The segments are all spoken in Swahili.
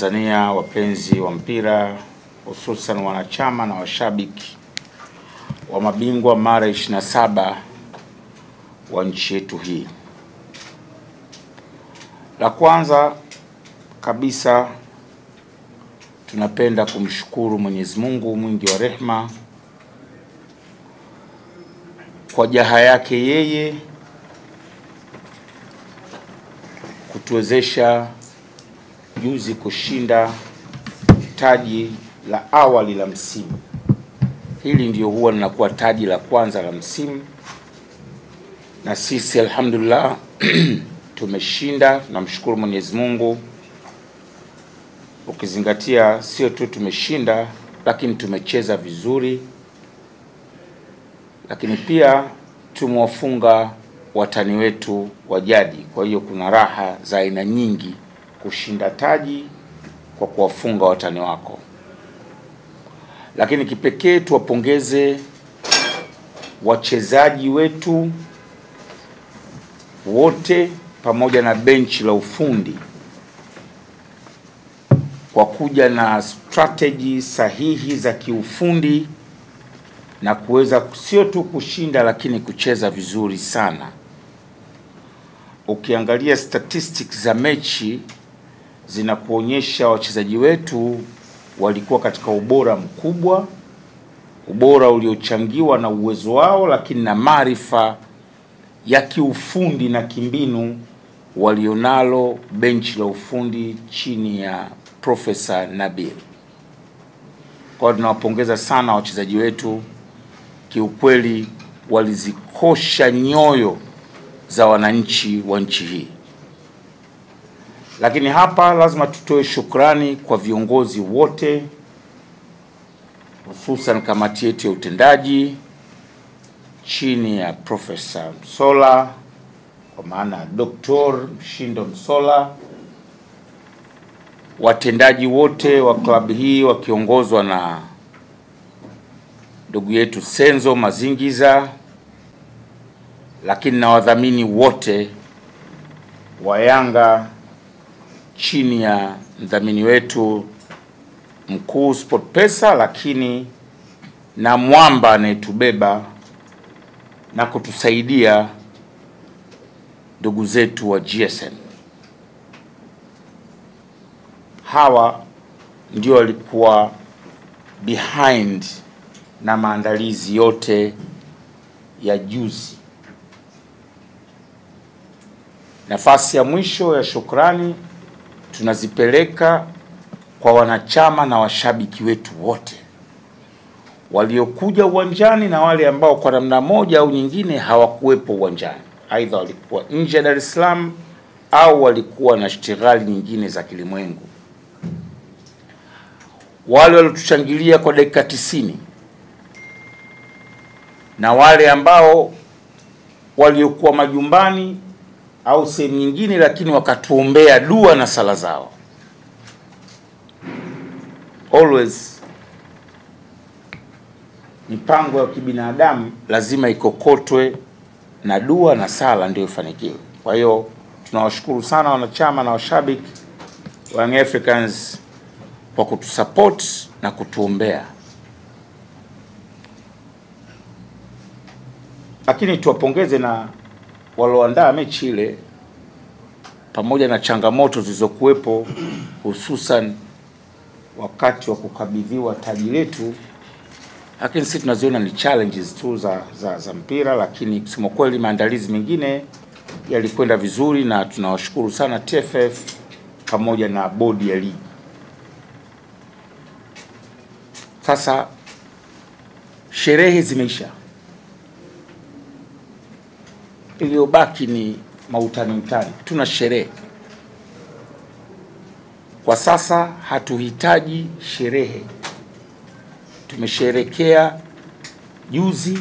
Tanzania, wapenzi wa mpira, hususan wanachama na washabiki wa mabingwa mara 27 wa nchi yetu hii. La kwanza kabisa, tunapenda kumshukuru Mwenyezi Mungu mwingi wa rehema kwa jaha yake yeye kutuwezesha juzi kushinda taji la awali la msimu. Hili ndio huwa linakuwa taji la kwanza la msimu, na sisi alhamdulillah tumeshinda. Namshukuru Mwenyezi Mungu, ukizingatia sio tu tumeshinda, lakini tumecheza vizuri, lakini pia tumewafunga watani wetu wa jadi. Kwa hiyo kuna raha za aina nyingi kushinda taji kwa kuwafunga watani wako. Lakini kipekee tuwapongeze wachezaji wetu wote pamoja na benchi la ufundi kwa kuja na strategy sahihi za kiufundi na kuweza sio tu kushinda, lakini kucheza vizuri sana. Ukiangalia statistics za mechi zinakuonyesha wachezaji wetu walikuwa katika ubora mkubwa, ubora uliochangiwa na uwezo wao, lakini na maarifa ya kiufundi na kimbinu walionalo benchi la ufundi chini ya Profesa Nabil. Kwa tunawapongeza sana wachezaji wetu, kiukweli walizikosha nyoyo za wananchi wa nchi hii. Lakini hapa lazima tutoe shukrani kwa viongozi wote, hususan kamati yetu ya utendaji chini ya Profesa Msola, kwa maana Dr. Mshindo Msola, watendaji wote wa klabu hii wakiongozwa na ndugu yetu Senzo Mazingiza, lakini na wadhamini wote wa Yanga chini ya mdhamini wetu mkuu SportPesa, lakini na mwamba anayetubeba na kutusaidia ndugu zetu wa GSM. Hawa ndio walikuwa behind na maandalizi yote ya juzi. Nafasi ya mwisho ya shukrani tunazipeleka kwa wanachama na washabiki wetu wote waliokuja uwanjani na wale ambao kwa namna moja au nyingine hawakuwepo uwanjani, aidha walikuwa nje ya Dar es Salaam au walikuwa na shughuli nyingine za kilimwengu. Wale waliotushangilia kwa dakika 90 na wale ambao waliokuwa majumbani au sehemu nyingine, lakini wakatuombea dua na sala zao. Always mipango ya kibinadamu lazima ikokotwe na dua na sala ndio ifanikiwe. Kwa hiyo tunawashukuru sana wanachama na washabiki wa Young Africans kwa kutusupport na kutuombea. Lakini tuwapongeze na walioandaa mechi ile, pamoja na changamoto zilizokuwepo, hususan wakati wa kukabidhiwa taji letu. Lakini sisi tunaziona ni challenges tu za mpira, lakini kusema kweli maandalizi mengine yalikwenda vizuri, na tunawashukuru sana TFF pamoja na bodi ya ligi. Sasa sherehe zimeisha, iliyobaki ni mautani. Tuna sherehe kwa sasa, hatuhitaji sherehe. Tumesherekea juzi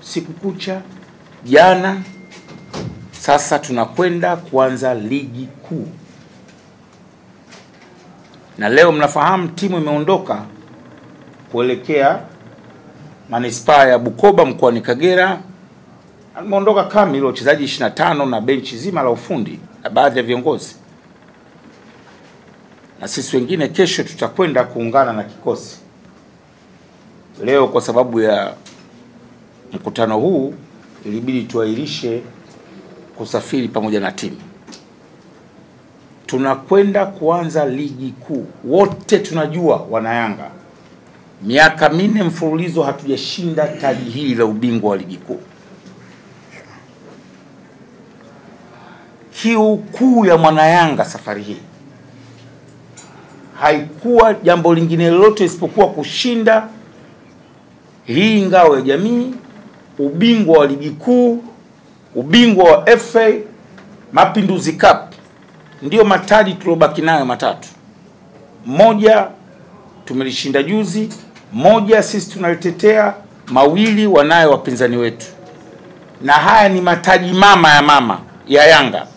siku kucha, jana. Sasa tunakwenda kuanza ligi kuu, na leo mnafahamu timu imeondoka kuelekea manispaa ya Bukoba mkoani Kagera. Ameondoka kamili wachezaji 25 na benchi zima la ufundi na baadhi ya viongozi. na sisi wengine kesho tutakwenda kuungana na kikosi. Leo kwa sababu ya mkutano huu ilibidi tuahirishe kusafiri pamoja na timu. Tunakwenda kuanza ligi kuu. Wote tunajua Wanayanga, miaka 4 mfululizo hatujashinda taji hili la ubingwa wa ligi kuu. Kiu kuu ya Mwanayanga safari hii haikuwa jambo lingine lolote isipokuwa kushinda hii ngao ya jamii, ubingwa wa ligi kuu, ubingwa wa FA, Mapinduzi Cup. Ndio mataji tulobaki nayo matatu. Moja tumelishinda juzi, moja sisi tunalitetea, mawili wanayo wapinzani wetu. Na haya ni mataji mama ya Yanga.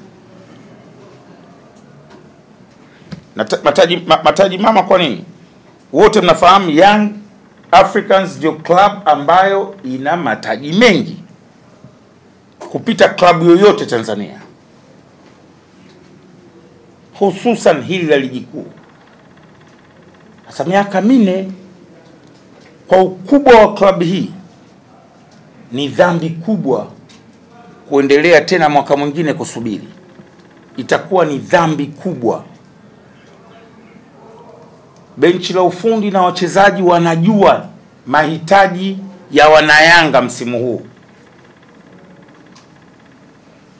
Mataji mama kwa nini? Wote mnafahamu Young Africans ndio club ambayo ina mataji mengi kupita klabu yoyote Tanzania, hususan hili la ligi kuu. Sasa miaka 4 kwa ukubwa wa klabu hii ni dhambi kubwa kuendelea tena mwaka mwingine kusubiri. Itakuwa ni dhambi kubwa. Benchi la ufundi na wachezaji wanajua mahitaji ya Wanayanga msimu huu.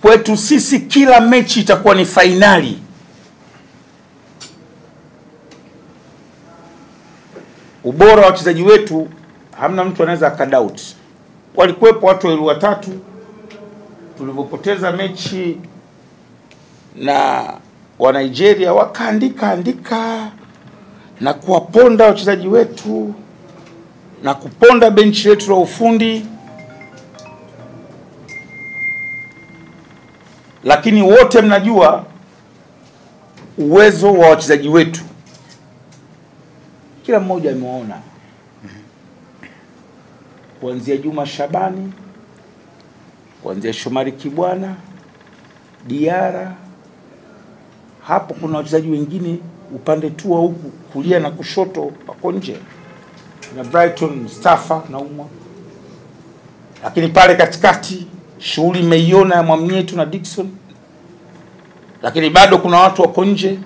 Kwetu sisi kila mechi itakuwa ni fainali. Ubora wa wachezaji wetu hamna mtu anaweza akadoubt. Walikuwepo watu wawili watatu tulipopoteza mechi na wa Nigeria, wakaandika na kuwaponda wachezaji wetu na kuponda benchi letu la ufundi, lakini wote mnajua uwezo wa wachezaji wetu. Kila mmoja ameona, kuanzia Juma Shabani, kuanzia Shomari Kibwana, Diara. Hapo kuna wachezaji wengine upande tu wa huku kulia na kushoto wako nje, na Brighton, Mustafa na Umwa. Lakini pale katikati shughuli imeiona ya Mwamnyetu na Dickson. Lakini bado kuna watu wako nje,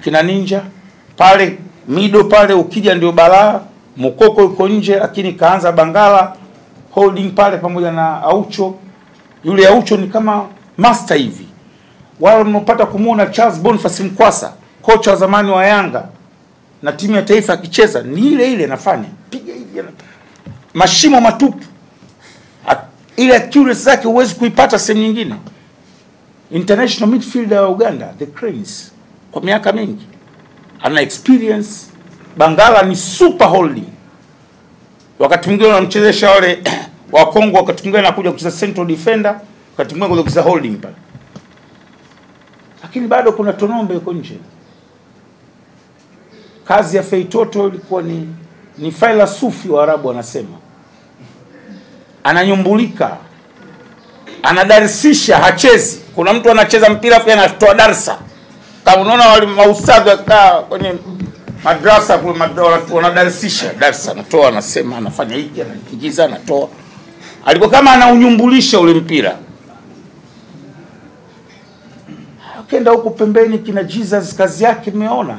kina Ninja. Pale mido pale ukija ndio balaa. Mukoko yuko nje, lakini kaanza Bangala holding pale pamoja na Aucho. Yule Aucho ni kama master hivi. Wale mnapata kumuona Charles Boniface Mkwasa, kocha wa zamani wa Yanga na timu ya taifa akicheza, ni ile anafanya. Piga hivi mashimo matupu. Ile accuracy zake huwezi kuipata sehemu nyingine. International midfielder wa Uganda, the Cranes, kwa miaka mingi. Ana experience. Bangala ni super holding. Wakati mwingine wanamchezesha wale wa Kongo, wakati mwingine anakuja kucheza central defender, wakati mwingine kucheza holding pale. Lakini bado kuna Tonombe yuko nje. Kazi ya Feitoto ilikuwa ni faila sufi wa Arabu wanasema. Ananyumbulika, anadarisisha, hachezi. Kuna mtu anacheza mpira pia anatoa darsa. Kama unaona wale maustadhi wakaa kwenye madrasa kule, wanadarisisha darsa, anatoa, anasema, anafanya hiki, anaingiza, anatoa. Alikuwa kama anaunyumbulisha ule mpira. Kenda huko pembeni kina Jesus kazi yake meona.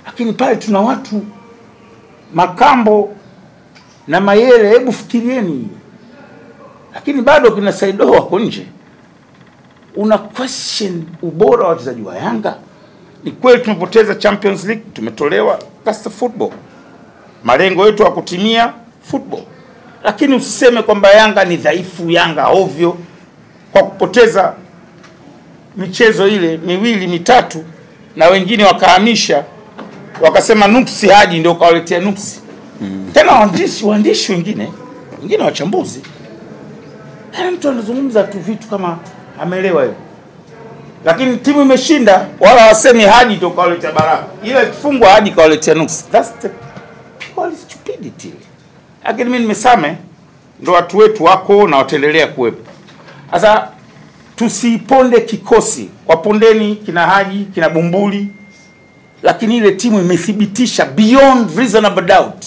Lakini pale tuna watu Makambo na Mayele, hebu fikirieni. Lakini bado kina Saido wako nje. Una question ubora wa wachezaji wa Yanga. Ni kweli tumepoteza Champions League, tumetolewa Casta Football. Malengo yetu ya kutimia football. Lakini usiseme kwamba Yanga ni dhaifu, Yanga ovyo kwa kupoteza michezo ile miwili mitatu, na wengine wakahamisha wakasema nuksi Haji ndio kawaletea nuksi. Tena waandishi wengine wachambuzi. Mtu anazungumza tu vitu kama ameelewa hiyo. Lakini timu imeshinda, wala wasemi Haji ndio kawaletea baraka. Ile kifungwa Haji kawaletea nuksi. That's the pure stupidity. Lakini mimi nimesame ndio watu wetu wako na wataendelea kuwepo. Sasa tusiponde kikosi. Wapondeni kina Haji, kina Bumbuli, lakini ile timu imethibitisha beyond reasonable doubt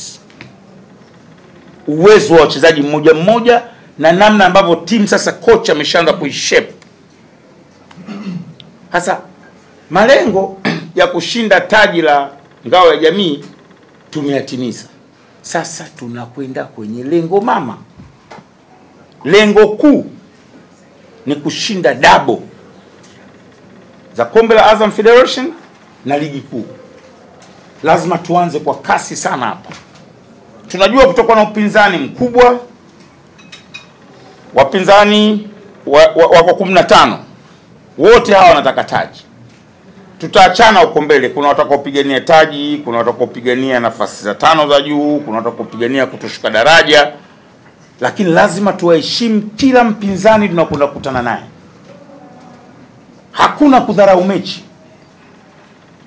uwezo wa wachezaji mmoja mmoja na namna ambavyo timu sasa coach ameshaanza kuishape. Sasa malengo ya kushinda taji la ngao ya jamii tumeyatimiza. Sasa tunakwenda kwenye lengo mama. Lengo kuu ni kushinda double za kombe la Azam Federation na ligi kuu. Lazima tuanze kwa kasi sana hapa. Tunajua kutakuwa na upinzani mkubwa. Wapinzani wako 15. Wote hawa wanataka taji. Tutaachana huko mbele. Kuna watakaopigania taji, kuna watakaopigania nafasi za 5 za juu, kuna watakaopigania kutoshuka daraja. Lakini lazima tuwaheshimu kila mpinzani tunakwenda kukutana naye. Hakuna kudharau mechi.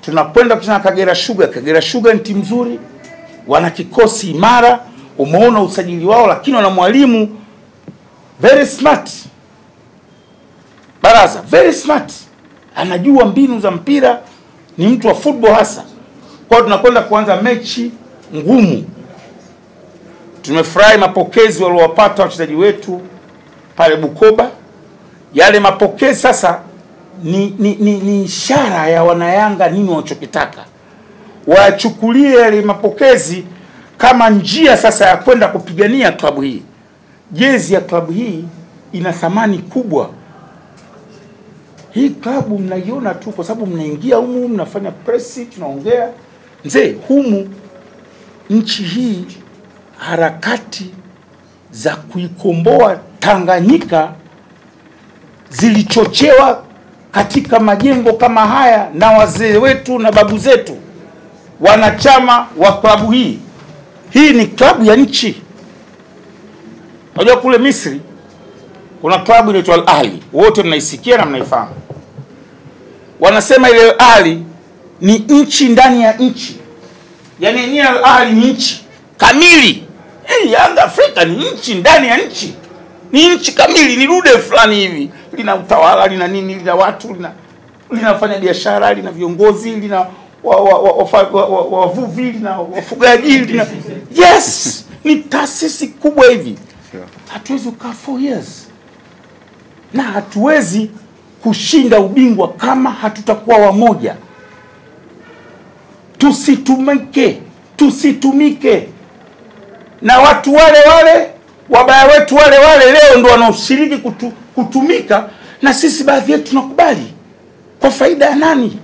Tunakwenda kutana Kagera Sugar. Kagera Sugar ni timu nzuri, wana kikosi imara, umeona usajili wao, lakini wana mwalimu very smart. Baraza very smart, anajua mbinu za mpira, ni mtu wa football hasa. Kwa tunakwenda kuanza mechi ngumu. Tumefurahi mapokezi waliowapata wachezaji wetu pale Bukoba. Yale mapokezi sasa ni ishara ya wanayanga nini wanachokitaka. Wachukulie yale mapokezi kama njia sasa ya kwenda kupigania klabu hii. Jezi ya klabu hii ina thamani kubwa. Hii klabu mnaiona tu kwa sababu mnaingia humu, mnafanya press, tunaongea. Mzee, humu nchi hii harakati za kuikomboa Tanganyika zilichochewa katika majengo kama haya na wazee wetu na babu zetu, wanachama wa klabu hii. Hii ni klabu ya nchi. Unajua kule Misri kuna klabu inaitwa Al Ahly, wote mnaisikia na mnaifahamu. Wanasema ile Al Ahly ni nchi ndani ya nchi. Yaani ni Al Ahly ni nchi kamili. Yanga Afrika ni nchi ndani ya nchi. Ni nchi kamili, ni rude fulani hivi. Lina utawala, lina nini, lina watu, linafanya biashara, lina viongozi, lina wavuvi, lina wafugaji, lina yes, ni taasisi kubwa hivi. Hatuwezi kukaa 4 years. Na hatuwezi kushinda ubingwa kama hatutakuwa wamoja. Tusitumike na watu wale wabaya wetu wale leo ndio wanaoshiriki kutumika, na sisi baadhi yetu tunakubali. Kwa faida ya nani?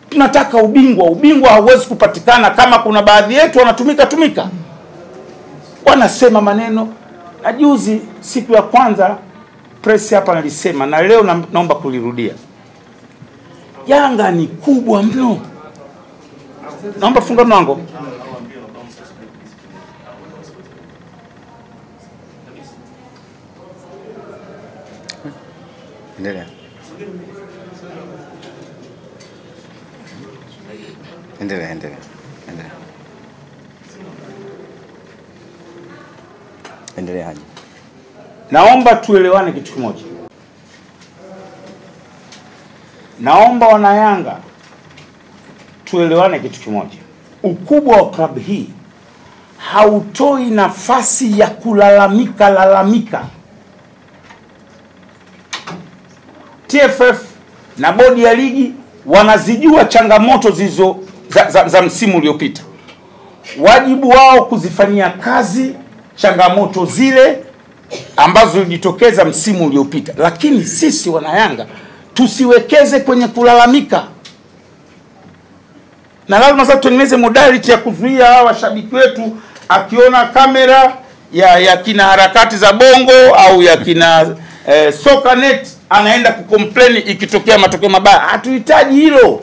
Tunataka ubingwa. Ubingwa hauwezi kupatikana kama kuna baadhi yetu wanatumika. Wanasema maneno. Na juzi siku ya kwanza press hapa nalisema, na leo naomba kulirudia. Yanga ni kubwa mno. Naomba funga mlango. Endelea. Haji. Naomba tuelewane kitu kimoja. Naomba wanayanga tuelewane kitu kimoja. Ukubwa wa klabu hii hautoi nafasi ya kulalamika. TFF na bodi ya ligi wanazijua changamoto zizo za msimu uliopita. Wajibu wao kuzifanyia kazi changamoto zile ambazo zilijitokeza msimu uliopita. Lakini sisi wanayanga tusiwekeze kwenye kulalamika. Na lazima sasa tutengeneze modality ya kuzuia hawa washabiki wetu akiona kamera ya kina harakati za Bongo au ya kina Sokanet anaenda kucomplain ikitokea matokeo mabaya. Hatuhitaji hilo.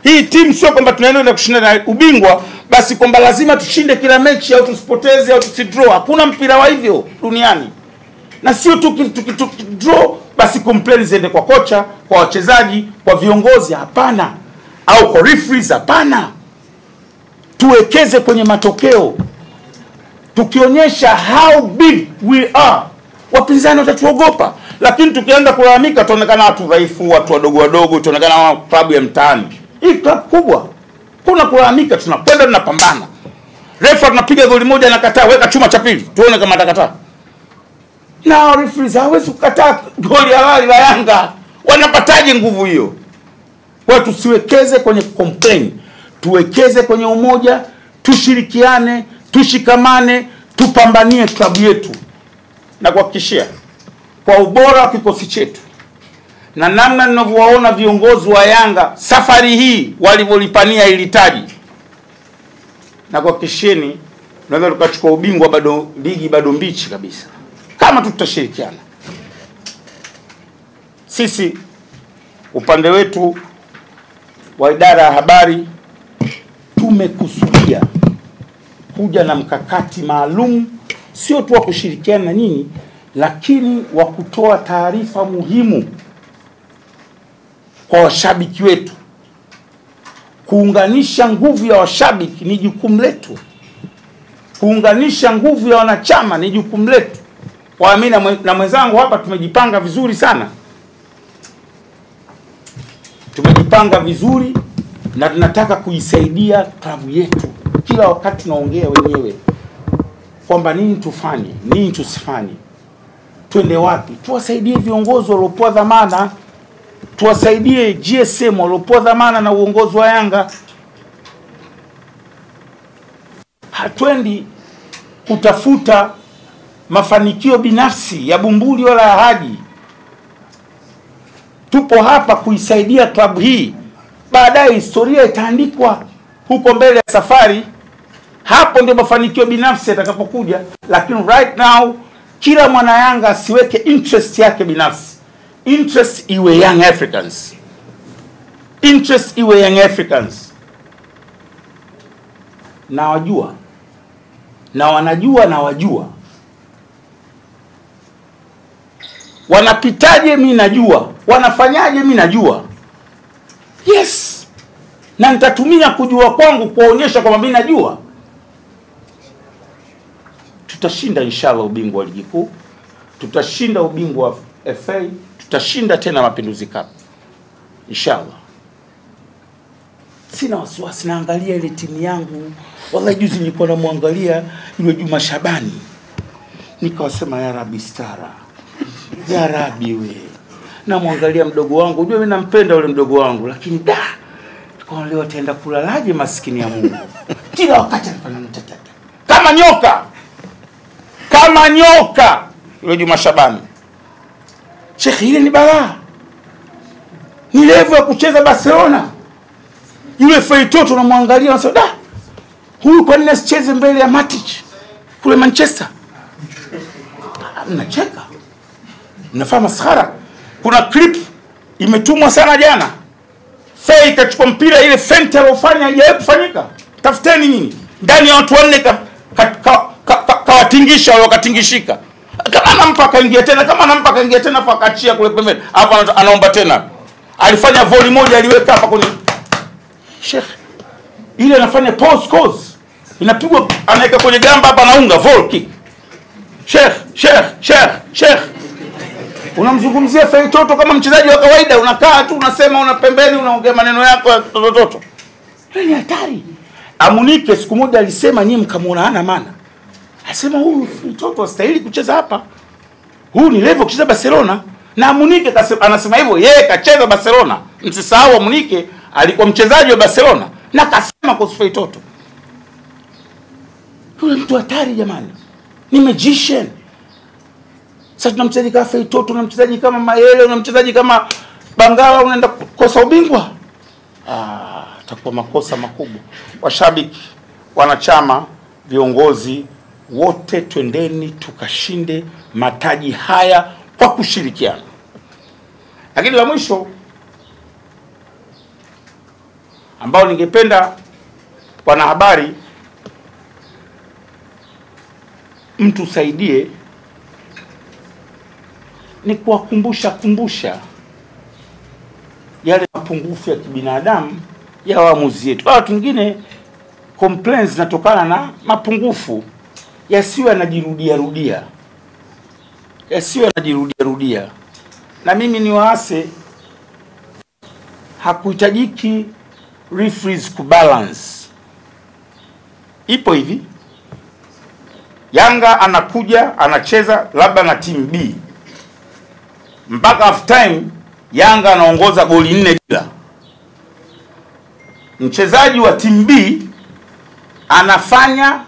Hii timu sio kwamba tunaenda kushinda na ubingwa basi kwamba lazima tushinde kila mechi au tusipoteze au tusidraw. Hakuna mpira wa hivyo duniani. Na sio tukidraw basi complain ziende kwa kocha, kwa wachezaji, kwa viongozi, hapana. Au kwa referees, hapana. Tuwekeze kwenye matokeo. Tukionyesha how big we are, wapinzani watatuogopa. Lakini tukianza kulalamika tuonekana watu dhaifu, watu wadogo, tuonekana klabu ya mtaani. Hii klabu kubwa. Kuna kulalamika, tunakwenda tunapambana. Refa tunapiga goli moja anakataa, weka chuma cha pili. Tuone kama atakataa. Na referees hawezi kukataa goli halali la Yanga. Wanapataje nguvu hiyo? Kwa tusiwekeze kwenye complain. Tuwekeze kwenye umoja, tushirikiane, tushikamane, tupambanie klabu yetu. Na kuhakikishia kwa ubora wa kikosi chetu na namna ninavyowaona viongozi wa Yanga safari hii walivyolipania ili taji, na kuhakikishieni tunaweza tukachukua ubingwa, bado ligi bado mbichi kabisa kama tutashirikiana. Sisi upande wetu wa idara ya habari tumekusudia kuja na mkakati maalum, sio tu wa kushirikiana na nyinyi, lakini wa kutoa taarifa muhimu kwa washabiki wetu. Kuunganisha nguvu ya washabiki ni jukumu letu. Kuunganisha nguvu ya wanachama ni jukumu letu. Kwa mimi na mwenzangu hapa tumejipanga vizuri sana. Tumejipanga vizuri na tunataka kuisaidia klabu yetu. Kila wakati tunaongea wenyewe kwamba nini tufanye, nini tusifanye, twende wapi. Tuwasaidie viongozi waliopewa dhamana, tuwasaidie GSM waliopewa dhamana na uongozi wa Yanga. Hatwendi kutafuta mafanikio binafsi ya Bumbuli wala ya Haji. Tupo hapa kuisaidia klabu hii. Baadaye historia itaandikwa huko mbele ya safari. Hapo ndio mafanikio binafsi yatakapokuja. Lakini right now kila mwana Yanga asiweke interest yake binafsi. Interest iwe Young Africans. Interest iwe Young Africans. Na wajua. Na wanajua na wajua. Wanapitaje mimi najua. Wanafanyaje mimi najua. Yes. Na nitatumia kujua kwangu kuonyesha kwamba mimi najua. Tutashinda inshallah ubingwa wa ligi kuu. Tutashinda ubingwa wa FA. Tutashinda tena Mapinduzi Cup. Inshallah. Sina wasiwasi, naangalia ile timu yangu. Wallahi juzi nilikuwa namwangalia yule Juma Shabani. Nikawasema ya Rabbi stara. Ya Rabbi we. Namwangalia mdogo wangu. Unajua mimi nampenda yule mdogo wangu, lakini kwa leo ataenda kulalaje maskini ya Mungu. Kila wakati anafanya mtatata. Kama nyoka. Kama nyoka yule Juma Shabani. Sheikh, ile ni balaa. Ni level ya kucheza Barcelona. Yule Feitoto unamwangalia unasema huyu kwa nini asicheze mbele ya Matic kule Manchester? Mnacheka. Mnafanya maskhara. Kuna clip imetumwa sana jana. Fei kachukua mpira, ile fente alofanya haijawahi kufanyika. Tafuteni nyinyi. Ndani ya watu wanne kawatingisha wale wakatingishika. Kama anampa akaingia tena, kama anampa akaingia tena kwa akachia kule pembeni. Hapa anaomba tena. Alifanya volley moja aliweka hapa kwenye Sheikh. Ile anafanya pause course. Inapigwa anaweka kwenye gamba hapa anaunga volley kick. Sheikh. Unamzungumzia Feitoto kama mchezaji wa kawaida, unakaa tu unasema una pembeni unaongea maneno yako ya toto. Ni hatari. Amunike siku moja alisema nyinyi mkamuona hana maana. Asema huyu Feitoto astahili kucheza hapa. Huyu ni level kucheza Barcelona. Na Amunike anasema hivyo, yeye kacheza Barcelona. Msisahau Amunike alikuwa mchezaji wa Barcelona na kasema kwa Feitoto. Yule mtu hatari jamani. Ni magician. Sasa tuna mchezaji kama Feitoto, tuna mchezaji kama Mayele, tuna mchezaji kama Bangala, unaenda kukosa ubingwa? Itakuwa makosa makubwa. Washabiki, wanachama, viongozi wote twendeni tukashinde mataji haya kwa kushirikiana. Lakini la mwisho ambao ningependa wanahabari mtu saidie ni kuwakumbusha yale mapungufu ya kibinadamu ya waamuzi yetu. Watu wengine complaints zinatokana na mapungufu yasiyo yanajirudia rudia. na mimi ni waase, hakuhitajiki referees kubalance. Ipo hivi, Yanga anakuja anacheza labda na team B, mpaka half time Yanga anaongoza goli 4 bila. Mchezaji wa team B anafanya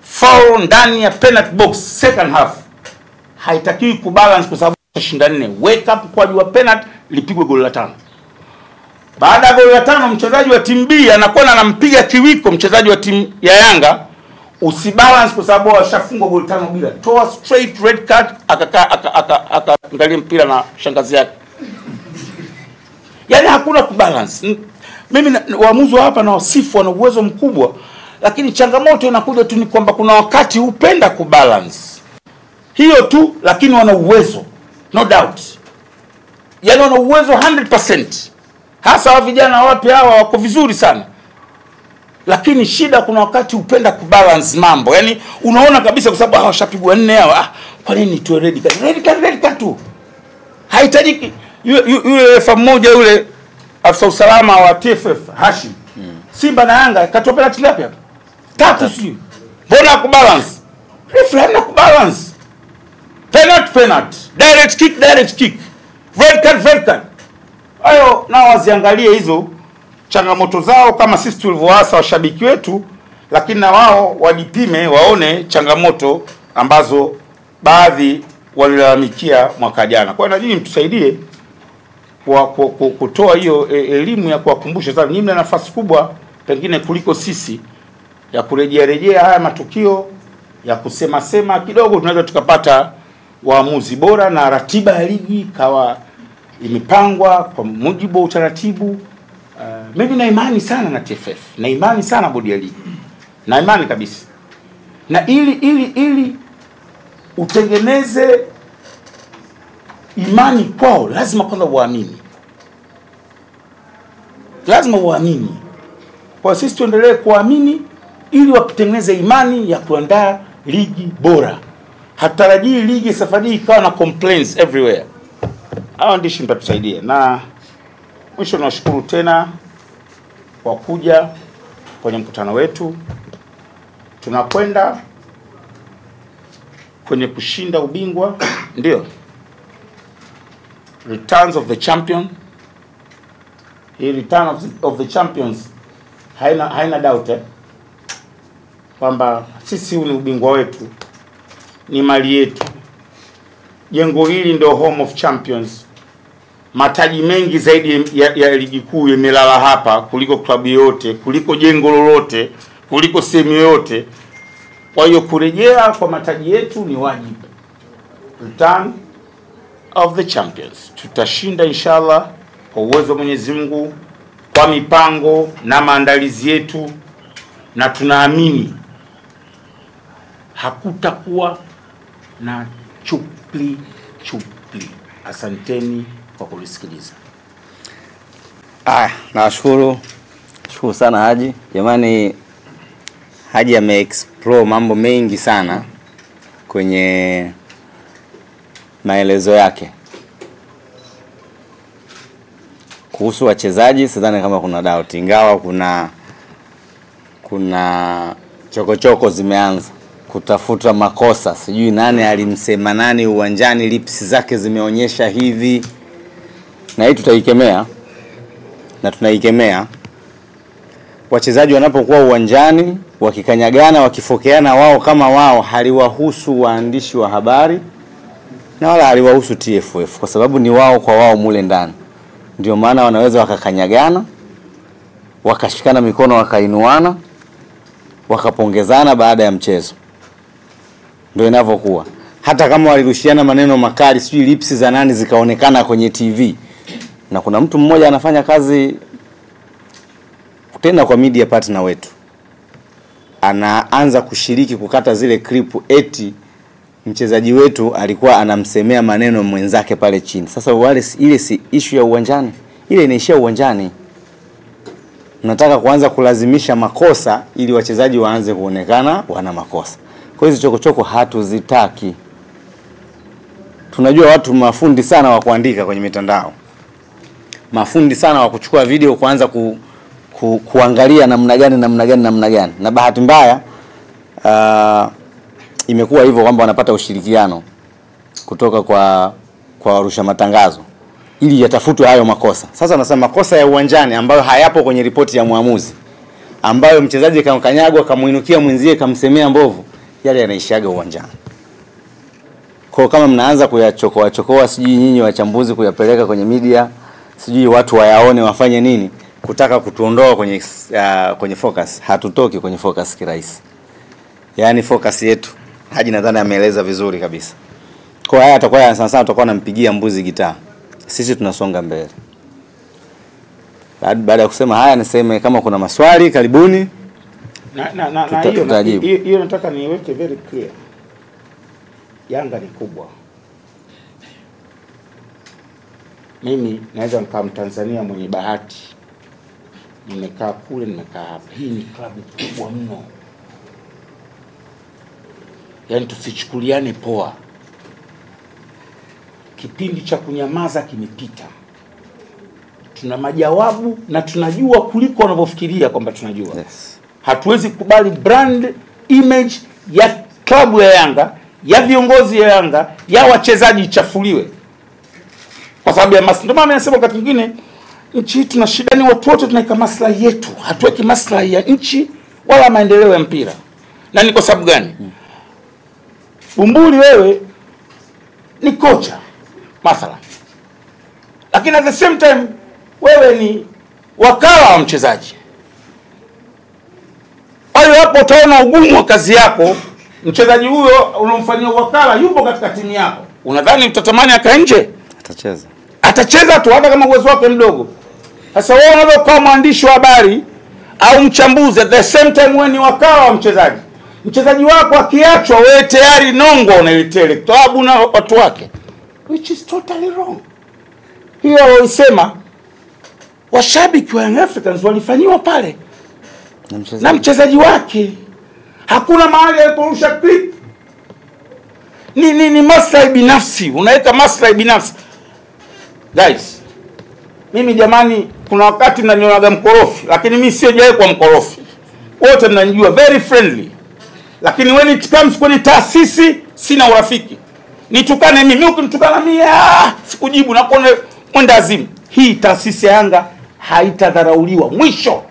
foul ndani ya penalty box second half, haitakiwi kubalance kwa sababu shinda 4. Wake up kwa jua penalty lipigwe goli la 5. Baada ya goli la 5 mchezaji wa team B anakuwa anampiga kiwiko mchezaji wa timu ya Yanga, usibalance kwa sababu washafungwa goli 5 bila. Toa straight red card, akaangalia mpira na shangazi yake. Yaani hakuna kubalance. Mimi waamuzi hapa na wasifu wana uwezo mkubwa, lakini changamoto inakuja tu ni kwamba kuna wakati upenda kubalance. Hiyo tu, lakini wana uwezo, no doubt. Yaani wana uwezo 100%. Hasa wa vijana wapi hawa wako vizuri sana. Lakini shida kuna wakati upenda kubalance mambo. Yaani unaona kabisa kwa sababu hawashapigwa 4 hawa. Kwa nini tu red card tu? Haitajiki. Yule refa mmoja yule afisa usalama wa TFF Hashim. Simba na Yanga katoa penalty ngapi hapa? 3 sio. Mbona kubalance? Refa hana kubalance. Penalty. Direct kick. Red card. Hayo nao waziangalie hizo changamoto zao kama sisi tulivyoasa washabiki wetu, lakini na wao wajipime waone changamoto ambazo baadhi walilalamikia mwaka jana. Kwa hiyo na nyinyi mtusaidie kutoa hiyo elimu ya kuwakumbusha. Sasa nyinyi mna nafasi kubwa pengine kuliko sisi ya kurejea haya matukio, ya kusema kidogo tunaweza tukapata waamuzi bora na ratiba ya ligi kawa imepangwa kwa mujibu wa utaratibu. Mimi na imani sana na TFF, na imani sana bodi ya ligi, na imani kabisa. Na ili utengeneze imani kwao, lazima kwanza uamini. Kwa sisi tuendelee kuamini ili watengeneze imani ya kuandaa ligi bora. Hatarajii ligi safari ikawa na complaints everywhere. Hao ndishi mtatusaidia. Na mwisho nashukuru tena kwa kuja kwenye mkutano wetu. Tunakwenda kwenye kushinda ubingwa, ndio. Returns of the champion. Hii return of the champions haina doubt kwamba sisi ni ubingwa wetu, ni mali yetu. Jengo hili ndio home of champions. Mataji mengi zaidi ya ligi kuu yamelala hapa kuliko klabu yote, kuliko jengo lolote, kuliko sehemu yote. Kwa hiyo kurejea kwa mataji yetu ni wajibu. Return of the champions. Tutashinda inshallah kwa uwezo wa Mwenyezi Mungu, kwa mipango na maandalizi yetu, na tunaamini hakutakuwa na chupli. Asanteni kwa kulisikiliza. Nashukuru sana Haji. Jamani, Haji ame-explore mambo mengi sana kwenye maelezo yake. Kuhusu wachezaji sidhani kama kuna doubt, ingawa kuna chokochoko zimeanza kutafuta makosa, sijui nani alimsema nani uwanjani, lips zake zimeonyesha hivi, na hii tutaikemea na tunaikemea. Wachezaji wanapokuwa uwanjani wakikanyagana, wakifokeana wao kama wao, haliwahusu waandishi wa habari na wala haliwahusu TFF, kwa sababu ni wao kwa wao mule ndani. Ndio maana wanaweza wakakanyagana, wakashikana mikono, wakainuana, wakapongezana baada ya mchezo. Ndio inavyokuwa. Hata kama walirushiana maneno makali, sijui lips za nani zikaonekana kwenye TV. Na kuna mtu mmoja anafanya kazi tena kwa media partner wetu, anaanza kushiriki kukata zile clip eti mchezaji wetu alikuwa anamsemea maneno mwenzake pale chini. Sasa ile si issue ya uwanjani, ile inaishia uwanjani. Nataka kuanza kulazimisha makosa ili wachezaji waanze kuonekana wana makosa. Kwa hizo chokochoko hatuzitaki. tunajua watu mafundi sana wa kuandika kwenye mitandao, mafundi sana wa kuchukua video kuanza kuangalia namna gani, na bahati mbaya imekuwa hivyo kwamba wanapata ushirikiano kutoka kwa warusha matangazo ili yatafutwe hayo makosa. Sasa nasema makosa ya uwanjani ambayo hayapo kwenye ripoti ya muamuzi, ambayo mchezaji kamkanyagwa kamuinukia mwenzie kamsemea mbovu, yale yanaishaga uwanjani. Kwa kama mnaanza kuyachokoa sijui nyinyi wachambuzi kuyapeleka kwenye media, sijui watu wayaone wafanye nini, kutaka kutuondoa kwenye focus, hatutoki kwenye focus kirahisi. Yaani focus yetu Haji nadhani ameeleza vizuri kabisa. Kwa haya atakuwa sana tutakuwa nampigia mbuzi gitaa. Sisi tunasonga mbele. Baada ya kusema haya niseme kama kuna maswali karibuni. Na hiyo nataka niweke very clear. Yanga ni kubwa. Mimi naweza nikaa Mtanzania mwenye bahati. Nimekaa kule, nimekaa hapa. Hii ni klabu kubwa mno. Yaani tusichukuliane poa. Kipindi cha kunyamaza kimepita. Tuna majawabu na tunajua kuliko wanavyofikiria kwamba tunajua. Yes. Hatuwezi kubali brand image ya klabu ya Yanga, ya viongozi ya Yanga, ya wachezaji ichafuliwe. Kwa sababu ya maslahi. Ndio maana nasema wakati mwingine nchi tuna shida ni watu wote tunaika maslahi yetu. Hatuweki maslahi ya nchi wala maendeleo ya mpira. Na ni kwa sababu gani? Bumbuli wewe ni kocha mathalan. Lakini at the same time wewe ni wakala wa mchezaji. Kwa hiyo hapo utaona ugumu wa kazi yako. Mchezaji huyo unomfanyia wakala yupo katika timu yako. Unadhani utatamani akae nje? Atacheza tu hata kama uwezo wake mdogo. Sasa wewe unaweza kuwa mwandishi wa habari au mchambuzi, at the same time wewe ni wakala wa mchezaji. Mchezaji wako akiachwa wewe tayari nongo unailetele klabu na watu wake, which is totally wrong. Hiyo walisema washabiki wa Young Africans walifanywa pale na mchezaji wake. Hakuna mahali aliporusha clip. Ni maslahi binafsi, unaweka maslahi binafsi. Guys, mimi jamani kuna wakati mnanionaga mkorofi, lakini mimi sio jaye kwa mkorofi. Wote mnanijua very friendly. Lakini when it comes kwenye taasisi sina urafiki. Nitukane mimi, ukinitukana mimi sikujibu na kuona mwenda azimu. Hii taasisi ya Yanga haitadharauliwa. Mwisho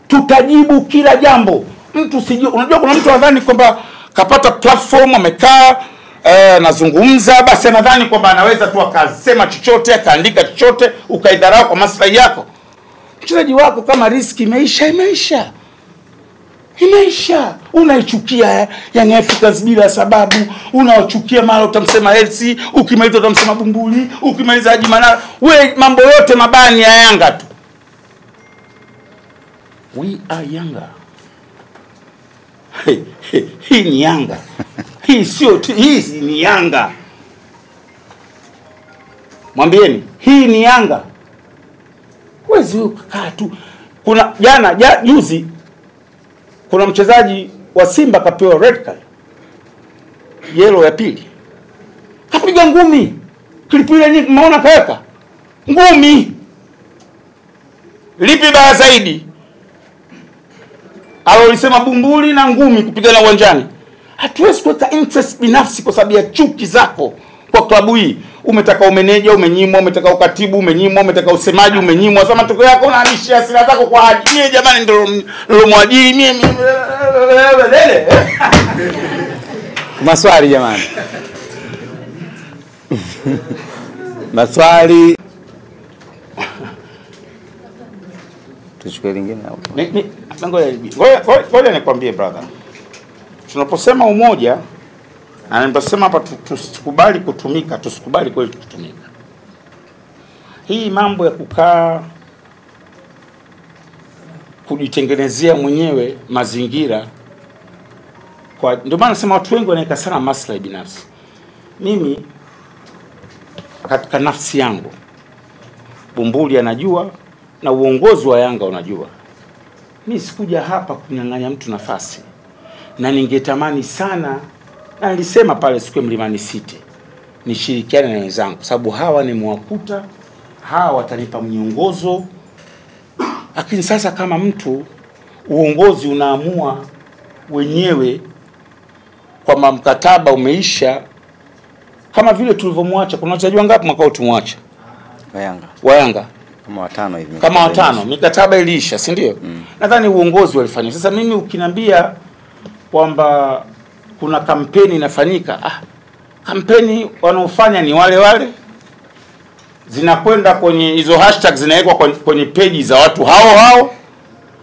tutajibu kila jambo. Mtu sijui, unajua kuna mtu anadhani kwamba kapata platform amekaa nazungumza basi anadhani kwamba anaweza tu akasema chochote, akaandika chochote, ukaidharau kwa maslahi yako. Mchezaji wako kama riski imeisha. Unaichukia Young Africans bila sababu, unawachukia mara utamsema Elsi, ukimaliza utamsema Bumbuli, ukimaliza Haji Manara, wewe mambo yote mabani ya Yanga tu. We are Yanga. Hii ni Yanga. Hii ni Yanga. Mwambieni, hii ni Yanga. Wezi ukaa tu. Kuna juzi kuna mchezaji wa Simba kapewa red card. Yellow ya pili. Kapiga ngumi. Kilipile nyingi mmeona kaweka. Ngumi. Lipi baya zaidi? Alisema Bumbuli na ngumi kupigana uwanjani. Hatuwezi kuweka interest binafsi kwa sababu ya chuki zako kwa klabu hii. Umetaka umeneja umenyimwa, umetaka ukatibu umenyimwa, umetaka usemaji umenyimwa. Sasa matokeo yako unahamishia hasira zako kwa Haji. Mimi jamani ndio mwajiri mimi. Maswali jamani. Maswali. Tuchukue lingine hapo. Ngoja nikwambie brother. Tunaposema umoja, na ninaposema hapa tusikubali kutumika, tusikubali kweli kutumika. Hii mambo ya kukaa kujitengenezea mwenyewe mazingira kwa ndio maana nasema watu wengi wanaweka sana maslahi binafsi. Mimi katika nafsi yangu Bumbuli anajua na uongozi wa Yanga unajua. Mimi sikuja hapa kunyang'anya mtu nafasi. Na ningetamani sana Na nilisema pale siku ya Mlimani City nishirikiane na wenzangu kwa sababu hawa ni mwakuta, hawa watanipa miongozo. Lakini sasa kama mtu uongozi unaamua wenyewe kwa mkataba umeisha, kama vile tulivyomwacha, kuna wachezaji wangapi mwaka huu tumwacha? Yanga kama 5 hivi. Kama 5, mikataba iliisha, si ndio? Nadhani uongozi walifanya. Sasa mimi ukiniambia kwamba kuna kampeni inafanyika, kampeni wanaofanya ni wale wale, zinakwenda kwenye hizo hashtag, zinawekwa kwenye peji za watu hao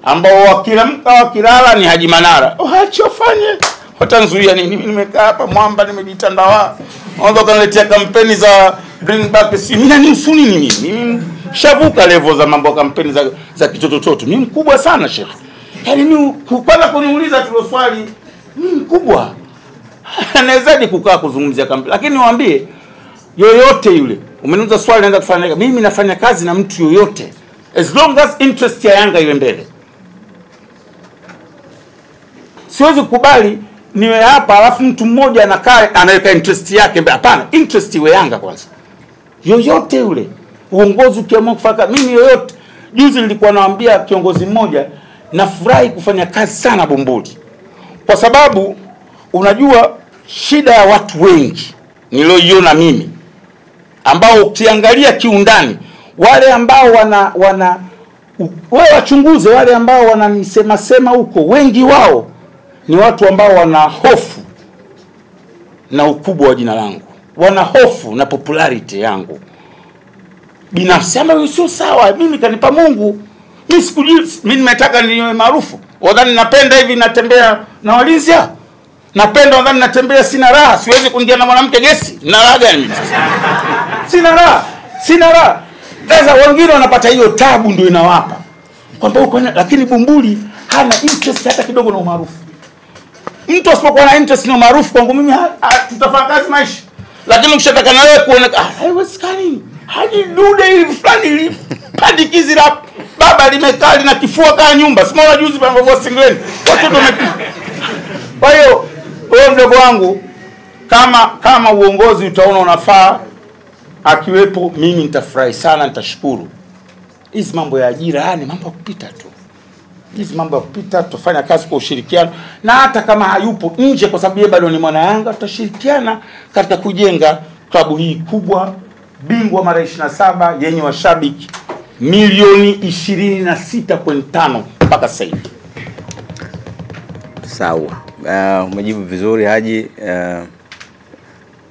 ambao wakiamka wakilala ni Haji Manara. Achofanye watanzuia nini? Mimi nimekaa hapa mwamba, nimejitandawa. Wanza kaniletea kampeni za bring back, si mimi nani usuni nini? Mimi shavuka level za mambo ya kampeni za kitototo. Mimi mkubwa sana Sheikh. Yaani mimi kwanza kuniuliza tu swali, mimi mkubwa. Anawezaje kukaa kuzungumzia kampeni? Lakini niwaambie yoyote yule, umeniuliza swali naanza kufanya, mimi nafanya kazi na mtu yoyote as long as interest ya Yanga iwe mbele. Siwezi kukubali niwe hapa alafu mtu mmoja anakaa anaweka interest yake. Hapana, interest iwe Yanga kwanza. Yoyote yule, uongozi ukiamua kufanya, mimi yoyote. Juzi nilikuwa naambia kiongozi mmoja, nafurahi kufanya kazi sana Bumbuli. Kwa sababu unajua shida ya watu wengi nilioiona mimi, ambao ukiangalia kiundani, wale ambao wewe wachunguze, wale ambao wananisema huko, wengi wao ni watu ambao wana hofu na ukubwa wa jina langu, wana hofu na popularity yangu binafsi, ambayo sio sawa. Mimi kanipa Mungu, mimi nimetaka niwe maarufu. Wadhani napenda hivi natembea na walinzi? Napenda wadhani natembea sina raha, siwezi kuingia na mwanamke gesi? Na raha gani? Sina raha. Sasa wengine wanapata hiyo tabu, ndio inawapa kwamba uko, lakini Bumbuli hana interest hata kidogo na umaarufu. Mtu asipokuwa na interest na umaarufu, kwangu mimi tutafanya kazi maisha. Lakini ukishataka na wewe kuonekana, haiwezekani. Haji dude hivi fulani hivi, pandikizi la baba limekaa na kifua kama nyumba. Simona juzi panapokuwa Singlen, watoto wamepita. Kwa hiyo wewe mdogo wangu, kama uongozi utaona unafaa akiwepo, mimi nitafurahi sana, nitashukuru. Hizi mambo ya ajira ni mambo ya kupita tu. Hizi mambo ya kupita, tutafanya kazi kwa ushirikiano, na hata kama hayupo nje kwa sababu yeye bado ni mwana Yanga, tutashirikiana katika kujenga klabu hii kubwa, bingwa mara 27, yenye washabiki milioni 26.5 mpaka sasa hivi. Sawa. Umejibu vizuri Haji.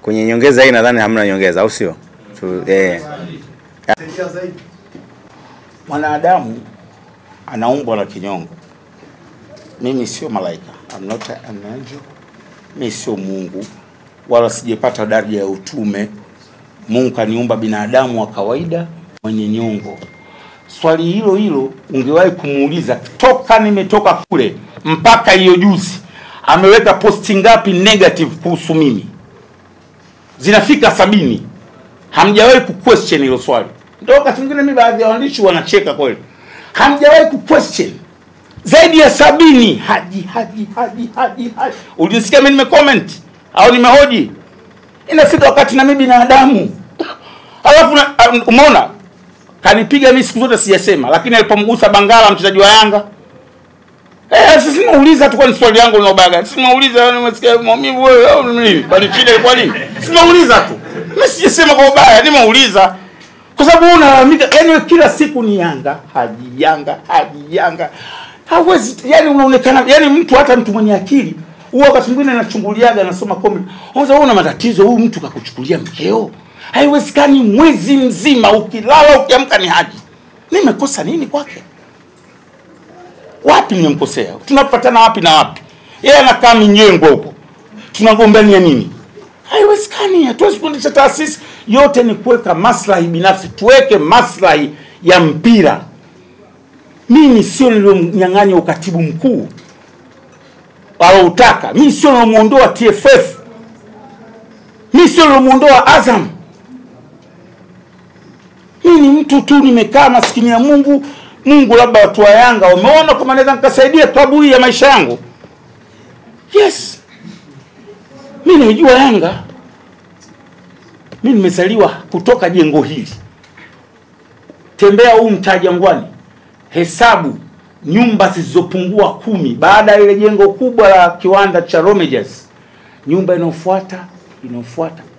Kwenye nyongeza hii nadhani hamna nyongeza, au sio? Mwanadamu anaumbwa na kinyongo. Mimi sio malaika. I'm not an angel. Mimi sio Mungu, wala sijepata daraja ya utume. Mungu kaniumba binadamu wa kawaida mwenye nyongo. Swali hilo ungewahi kumuuliza toka nimetoka kule mpaka hiyo juzi ameweka posti ngapi negative kuhusu mimi? Zinafika 70. Hamjawahi kuquestion hilo swali. Ndio wakati mwingine mimi baadhi ya waandishi wanacheka kweli. Hamjawahi kuquestion. Zaidi ya 70. Haji. Ulisikia mimi nimecomment au nimehoji? Inafika wakati na mimi binadamu. Alafu umeona kanipiga mimi siku zote sijasema, lakini alipomgusa Bangala mchezaji wa Yanga, sisi nauliza tu, kwa ni swali yangu linaobaga. Sisi nauliza umesikia maumivu wewe au nini? Bali shida kwa nini? Sisi nauliza tu. Mimi sijasema kwa ubaya, nimeuliza. Kwa sababu unalalamika, yani kila siku ni Yanga, Haji Yanga. Hawezi, yani unaonekana, yani mtu, hata mtu mwenye akili huwa wakati mwingine anachunguliaga, anasoma comment. Unaweza una matatizo, huyu mtu kakuchukulia mkeo. Haiwezekani mwezi mzima ukilala ukiamka ni Haji. Nimekosa nini kwake? Wapi nimemkosea? Tunapatana wapi na wapi? Yeye anakaa Minyengo huko. Tunagombania nini? Haiwezekani. Hatuwezi kuendesha taasisi yote, ni kuweka maslahi binafsi. Tuweke maslahi ya mpira. Mimi sio niliyomnyang'anya ukatibu mkuu au utaka. Mimi sio nilomuondoa TFF. Mimi sio nilomuondoa Azam. Mimi ni mtu tu, nimekaa maskini ya Mungu. Mungu labda watu wa Yanga wameona kama naweza nikasaidia klabu hii ya maisha yangu. Yes. Mimi naijua Yanga. Mimi nimezaliwa kutoka jengo hili. Tembea huu mtaa Jangwani, hesabu nyumba zilizopungua 10 baada ya ile jengo kubwa la kiwanda cha Romejas. Nyumba inayofuata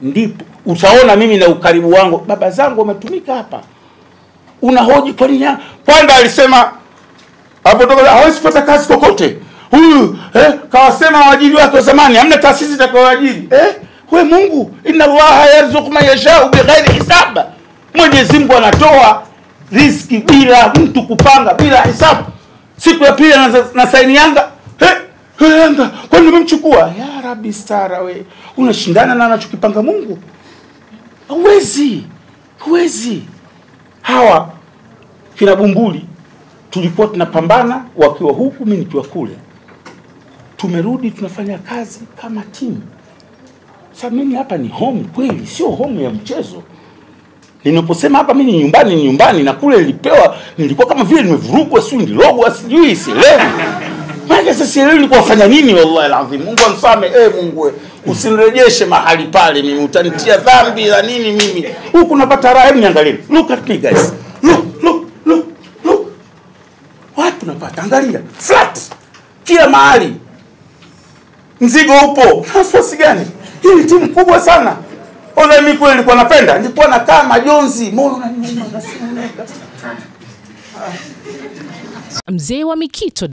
ndipo utaona mimi na ukaribu wangu baba zangu wametumika hapa. Unahoji kwa nini? Kwanza alisema hapo toka hawezi kupata kazi kokote. Huyu kawasema waajiri wake wa zamani hamna taasisi itakayowaajiri. We Mungu, inna Allaha yarzuqu man yasha'u bighairi hisab. Mwenyezi Mungu anatoa riziki bila mtu kupanga, bila hisabu. Siku ya pili na saini Yanga, Yanga kwa nini umemchukua? Ya Rabbi stara we. Unashindana na anachokipanga Mungu. Huwezi. Hawa kina Bumbuli tulikuwa tunapambana wakiwa huku mimi nikiwa kule. Tumerudi tunafanya kazi kama timu. Sasa mimi hapa ni home kweli, sio home ya mchezo. Ninaposema hapa mimi ni nyumbani na kule nilikuwa kama vile nimevurugwa, nilogwa, sijui sielewi. Maana sasa sielewi nilikuwa nafanya nini wallahi alazim. Mungu anisame, Mungu usinirejeshe mahali pale, mimi utanitia dhambi la nini mimi. Huku napata raha, niangalie. Look at me guys. Look. Watu napata, angalia. Flat. Kila mahali. Mzigo upo. Nafasi gani? Hii timu kubwa sana. Ona mimi kweli nilikuwa napenda. Nilikuwa nakaa majonzi. Moyo unaniuma nasimameka. Mzee wa Mikito.